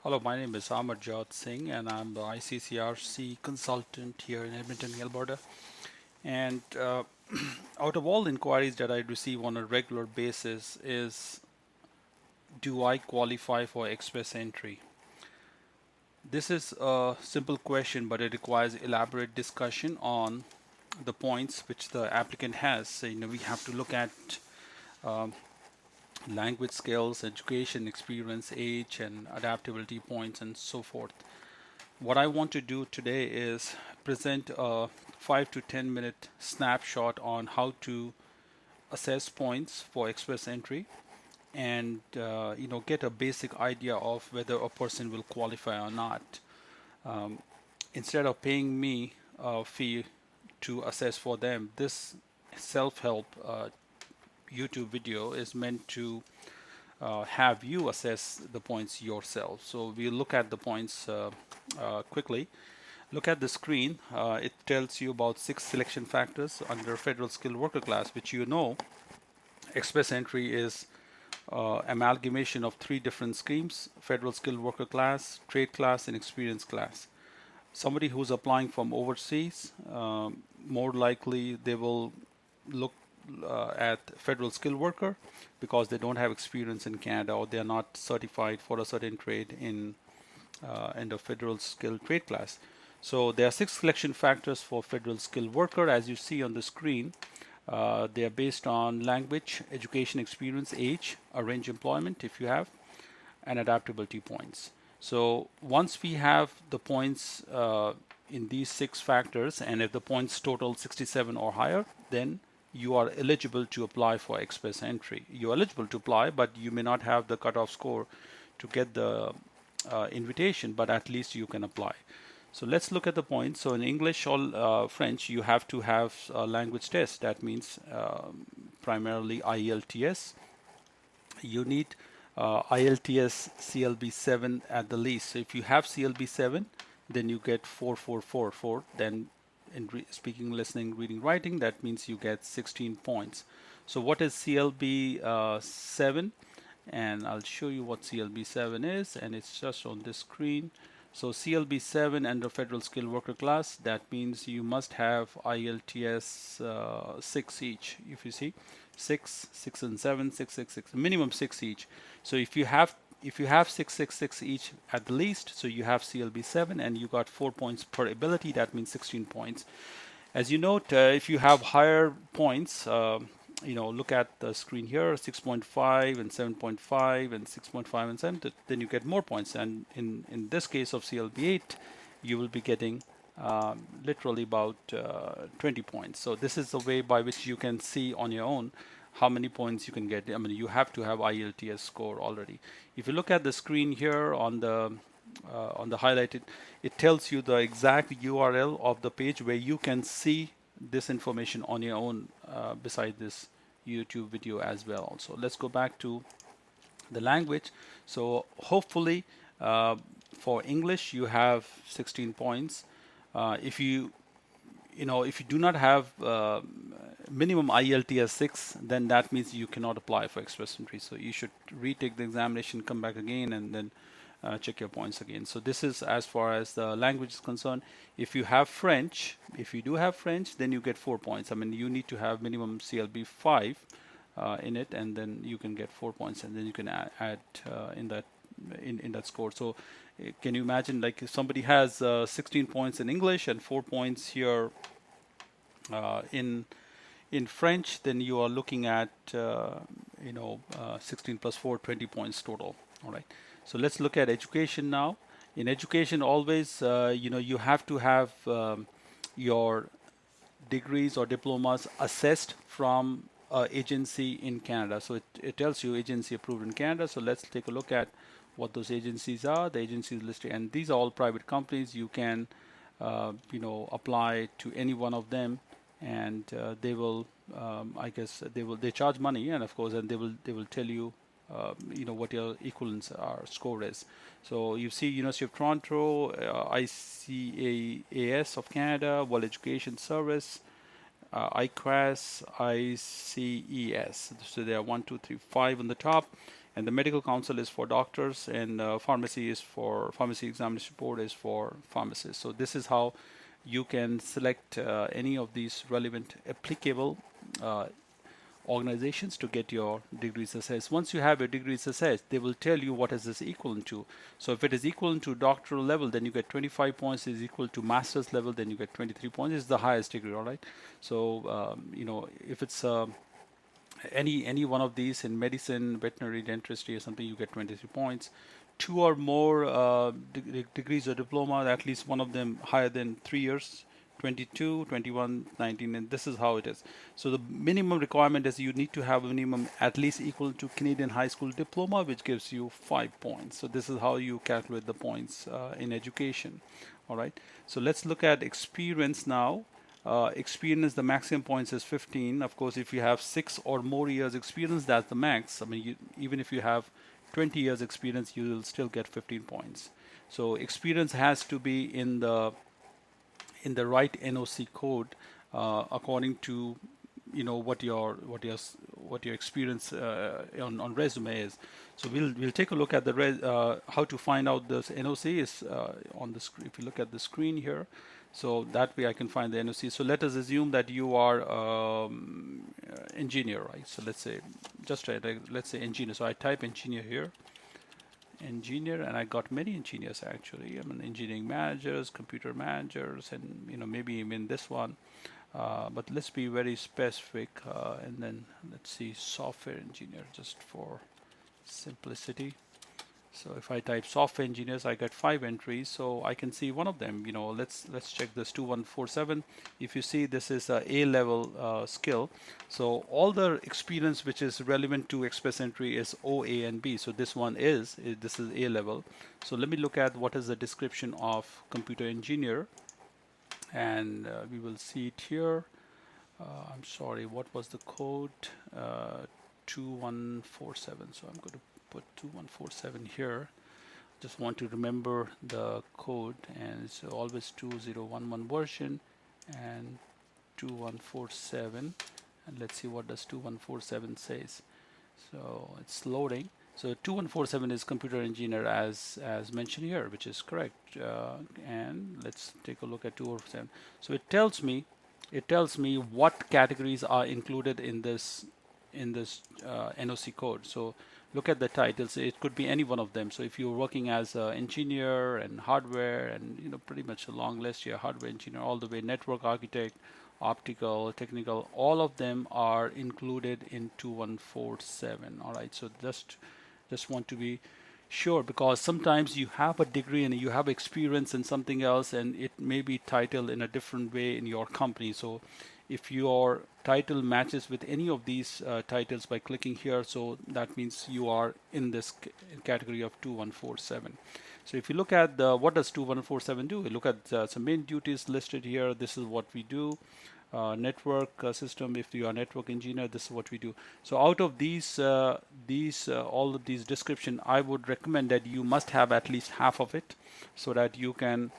Hello, my name is Amarjot Singh, and I'm the ICCRC consultant here in Edmonton, Alberta. And out of all inquiries that I receive on a regular basis is, do I qualify for express entry? This is a simple question, but it requires elaborate discussion on the points which the applicant has. So, we have to look at um, language skills, education, experience, age, and adaptability points, and so forth. What I want to do today is present a 5 to 10 minute snapshot on how to assess points for express entry and get a basic idea of whether a person will qualify or not. Um, Instead of paying me a fee to assess for them, this self-help YouTube video is meant to have you assess the points yourself. So we'll look at the points quickly. Look at the screen. It tells you about 6 selection factors under federal skilled worker class, which express entry is amalgamation of 3 different schemes: federal skilled worker class, trade class, and experience class. Somebody who's applying from overseas, more likely they will look at federal skilled worker because they don't have experience in Canada, or they are not certified for a certain trade in the federal skilled trade class. So there are 6 selection factors for federal skilled worker, as you see on the screen. They are based on language, education, experience, age, arrange employment if you have, and adaptability points. So once we have the points in these 6 factors, and if the points total 67 or higher, then you are eligible to apply for express entry. You're eligible to apply, but you may not have the cutoff score to get the invitation, but at least you can apply. So let's look at the points. So in English or French, you have to have a language test. That means primarily IELTS. You need IELTS CLB 7 at the least. So if you have CLB 7, then you get 4444. Then in speaking, listening, reading, writing, that means you get 16 points. So what is CLB 7? And I'll show you what CLB 7 is, and it's just on this screen. So CLB 7 under federal skilled worker class, that means you must have IELTS 6 each. If you see 6, 6 and 7, 6, 6, 6, minimum 6 each. So if you have 6, 6, 6 each at the least, so you have CLB 7 and you got 4 points per ability, that means 16 points. As you note, if you have higher points, look at the screen here, 6.5 and 7.5 and 6.5 and 7, then you get more points. And in this case of CLB 8, you will be getting literally about 20 points. So this is the way by which you can see on your own how many points you can get. I mean, you have to have IELTS score already. If you look at the screen here on the highlighted, it tells you the exact URL of the page where you can see this information on your own beside this YouTube video as well. So let's go back to the language. So hopefully for English you have 16 points. If you do not have minimum IELTS 6, then that means you cannot apply for express entry. So you should retake the examination, come back again, and then check your points again. So this is as far as the language is concerned. If you do have French, then you get 4 points. I mean, you need to have minimum CLB 5 in it, and then you can get 4 points, and then you can add in that score. So can you imagine, like, if somebody has 16 points in English and 4 points here in French, then you are looking at 16 plus 4, 20 points total. All right. So let's look at education now. In education, always you have to have your degrees or diplomas assessed from agency in Canada. So it tells you agency approved in Canada. So let's take a look at what those agencies are. The agencies listed, and these are all private companies. You can apply to any one of them, and they will they charge money, and of course, and they will tell you what your equivalence score is. So you see University of Toronto, ICAS of Canada, World Education Service, ICRAS, ICES. So there are 1, 2, 3, 5 on the top. and the medical council is for doctors, and pharmacy examination board is for pharmacists. So this is how you can select any of these relevant applicable uh, organizations to get your degrees assessed. Once you have your degrees assessed, they will tell you what is this equivalent to. So if it is equivalent to doctoral level, then you get 25 points. Is equal to master's level, then you get 23 points. It's the highest degree, all right? So if it's any one of these in medicine, veterinary dentistry, or something, you get 23 points. Two or more degrees or diploma, at least one of them higher than 3 years, 22, 21, 19, and this is how it is. So the minimum requirement is you need to have a minimum at least equal to Canadian high school diploma, which gives you 5 points. So this is how you calculate the points in education. All right. So let's look at experience now. Experience, the maximum points is 15. Of course, if you have 6 or more years experience, that's the max. I mean, even if you have 20 years experience, you will still get 15 points. So experience has to be in the right NOC code according to what your experience on resume is. So we'll take a look at how to find out this NOC is on the screen. If you look at the screen here, so that way I can find the NOC. So let us assume that you are engineer, right? So let's say let's say engineer. So I type engineer here, engineer, and I got many engineers actually. I mean, engineering managers, computer managers, and maybe even this one. But let's be very specific, and then let's see software engineer just for simplicity. So if I type software engineers, I get 5 entries. So I can see one of them. Let's check this 2147. If you see, this is a A-level skill. So all the experience which is relevant to Express entry is O, A, and B. So this one this is A-level. So let me look at what is the description of computer engineer, and we will see it here. I'm sorry, what was the code? 2147. So I'm going to put 2147 here. Just want to remember the code, and it's always 2011 version and 2147. And let's see what does 2147 says. So it's loading. So 2147 is computer engineer as mentioned here, which is correct. And let's take a look at 2147. So it tells me what categories are included in this NOC code. So look at the titles. It could be any one of them. So if you're working as an engineer and hardware, and pretty much a long list here, hardware engineer all the way, network architect, optical, technical, all of them are included in 2147. All right. So just want to be sure, because sometimes you have a degree and you have experience in something else, and it may be titled in a different way in your company. So if your title matches with any of these titles by clicking here, so that means you are in this category of 2147. So if you look at what does 2147 do, we look at some main duties listed here. This is what we do. Network system, if you are a network engineer, this is what we do. So out of all of these description, I would recommend that you must have at least half of it, so that you can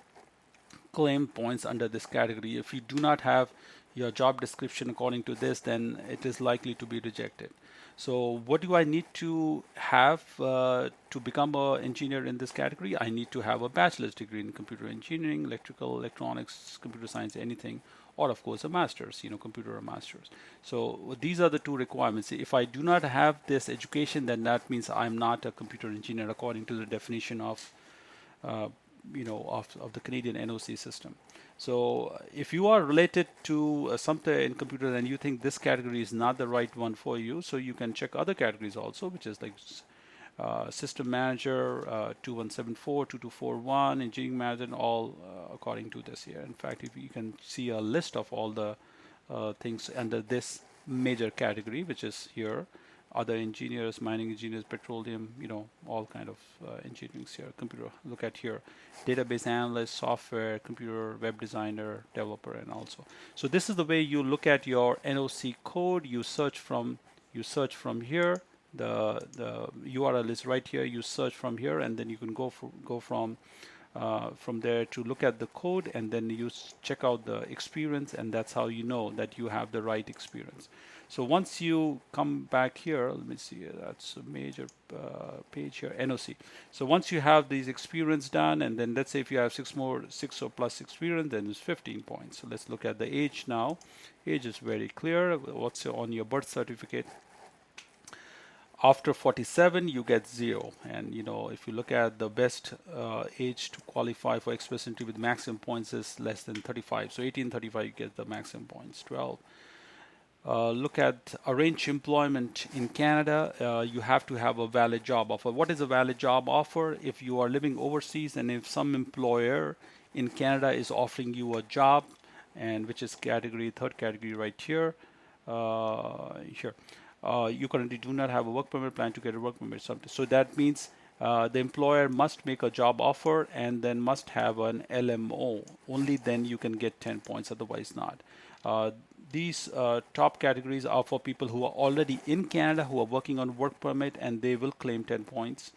claim points under this category. If you do not have your job description according to this, then it is likely to be rejected. So what do I need to have to become an engineer in this category? I need to have a bachelor's degree in computer engineering, electrical, electronics, computer science, anything, or of course a master's, computer or master's. So these are the two requirements. If I do not have this education, then that means I'm not a computer engineer according to the definition of of the Canadian NOC system. So if you are related to something in computer and you think this category is not the right one for you, so you can check other categories also, which is like system manager, 2174, 2241, engineering manager, and all according to this here. In fact, if you can see a list of all the things under this major category, which is here, other engineers, mining engineers, petroleum, all kind of engineers here. Computer, look at here, database analyst, software, computer, web designer, developer, and also. So this is the way you look at your NOC code. You search from here. The URL is right here. You search from here, and then you can go from there to look at the code, and then you check out the experience, and that's how you know that you have the right experience. So once you come back here, let me see, that's a major page here, NOC. So once you have these experience done, and then let's say if you have six or plus experience, then it's 15 points. So let's look at the age now. Age is very clear. What's on your birth certificate? After 47 you get 0, and if you look at the best age to qualify for express entry with maximum points is less than 35, so 1835 you get the maximum points. 12, look at arrange employment in Canada. You have to have a valid job offer. What is a valid job offer? If you are living overseas and if some employer in Canada is offering you a job, and which is category, third category right here, here. You currently do not have a work permit, plan to get a work permit. So that means the employer must make a job offer and then must have an LMO. Only then you can get 10 points, otherwise not. These top categories are for people who are already in Canada, who are working on work permit, and they will claim 10 points.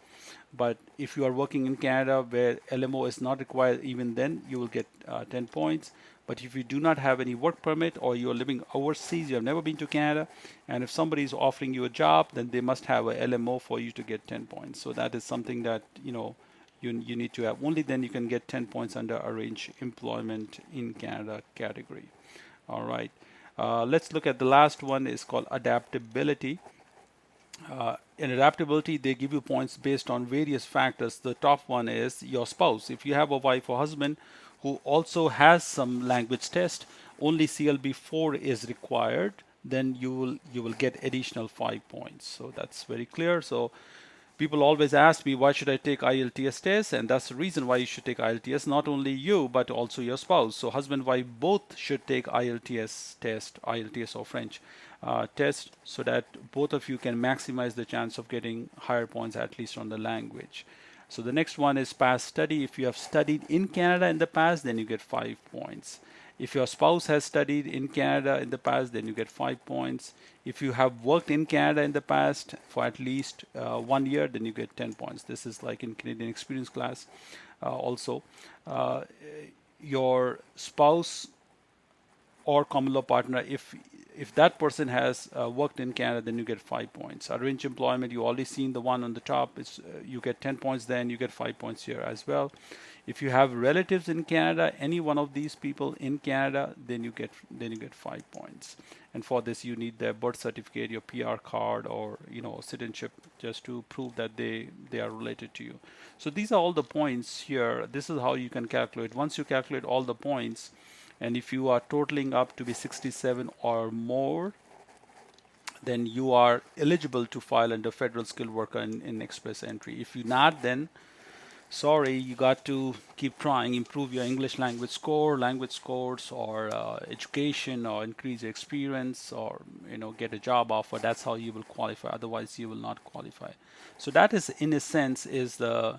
But if you are working in Canada where LMO is not required, even then you will get 10 points. But if you do not have any work permit or you're living overseas, you have never been to Canada, and if somebody is offering you a job, then they must have a LMO for you to get 10 points. So that is something that you need to have. Only then you can get 10 points under arrange employment in Canada category. All right. Let's look at the last one, is called adaptability. In adaptability, they give you points based on various factors. The top one is your spouse. If you have a wife or husband who also has some language test, only CLB 4 is required, then you will get additional 5 points. So that's very clear. So people always ask me, why should I take IELTS test? And that's the reason why you should take IELTS. Not only you, but also your spouse. So husband and wife both should take IELTS test, IELTS or French test, so that both of you can maximize the chance of getting higher points, at least on the language. So the next one is past study. If you have studied in Canada in the past, then you get 5 points. If your spouse has studied in Canada in the past, then you get 5 points. If you have worked in Canada in the past for at least 1 year, then you get 10 points. This is like in Canadian experience class also. Uh, your spouse or common law partner, if that person has worked in Canada, then you get 5 points. Arrange employment, you already seen the one on the top. It's you get 10 points, then you get 5 points here as well. If you have relatives in Canada, any one of these people in Canada, then you get 5 points. And for this, you need their birth certificate, your PR card, or citizenship, just to prove that they are related to you. So these are all the points here. This is how you can calculate. Once you calculate all the points, and if you are totaling up to be 67 or more, then you are eligible to file under federal skilled worker in express entry. If you're not, then sorry, you got to keep trying, improve your English language score, language scores, or education, or increase your experience, or get a job offer. That's how you will qualify. Otherwise, you will not qualify. So that is, in a sense, is the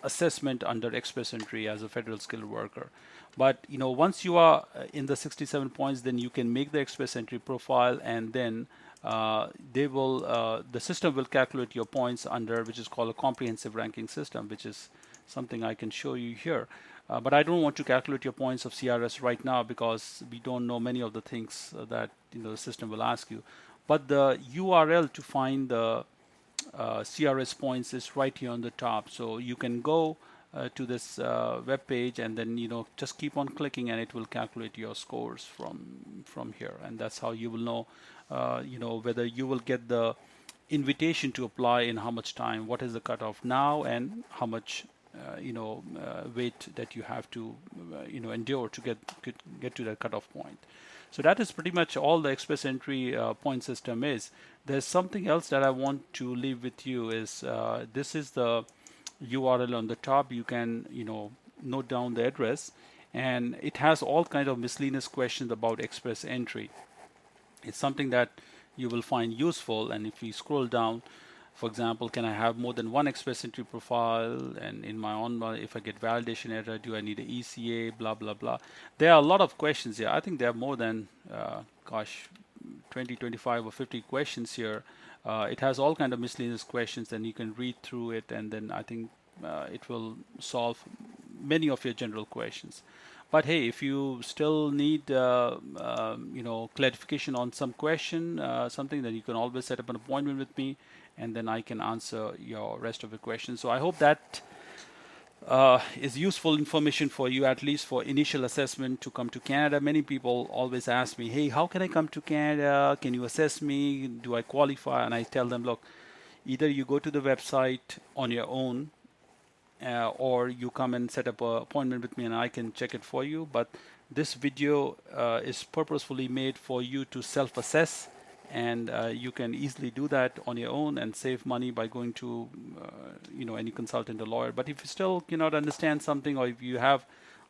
assessment under express entry as a federal skilled worker. But once you are in the 67 points, then you can make the express entry profile, and then the system will calculate your points under, which is called a comprehensive ranking system, which is something I can show you here. But I don't want to calculate your points of CRS right now, because we don't know many of the things that the system will ask you. But the URL to find the CRS points is right here on the top. So you can go to this web page, and then just keep on clicking, and it will calculate your scores from here. And that's how you will know whether you will get the invitation to apply in how much time, what is the cutoff now, and how much wait that you have to endure to get to that cutoff point. So that is pretty much all the express entry point system is. There's something else that I want to leave with you is this is the URL on the top. You can note down the address, and it has all kinds of miscellaneous questions about express entry. It's something that you will find useful. And if we scroll down, for example, can I have more than one express entry profile? And in my own, if I get validation error, do I need an ECA? Blah, blah, blah. There are a lot of questions here. I think there are more than, 20, 25, or 50 questions here. It has all kind of miscellaneous questions, and you can read through it, and then I think it will solve many of your general questions. But hey, if you still need clarification on some question, something, then you can always set up an appointment with me, and then I can answer your rest of the questions. So I hope that is useful information for you, at least for initial assessment to come to Canada. Many people always ask me, hey, how can I come to Canada? Can you assess me? Do I qualify? And I tell them, look, either you go to the website on your own, or you come and set up an appointment with me and I can check it for you. But this video is purposefully made for you to self-assess, and you can easily do that on your own and save money by going to any consultant or lawyer. But if you still cannot understand something, or if you have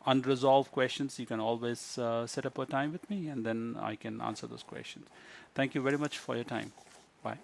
unresolved questions, you can always set up a time with me, and then I can answer those questions. Thank you very much for your time. Bye.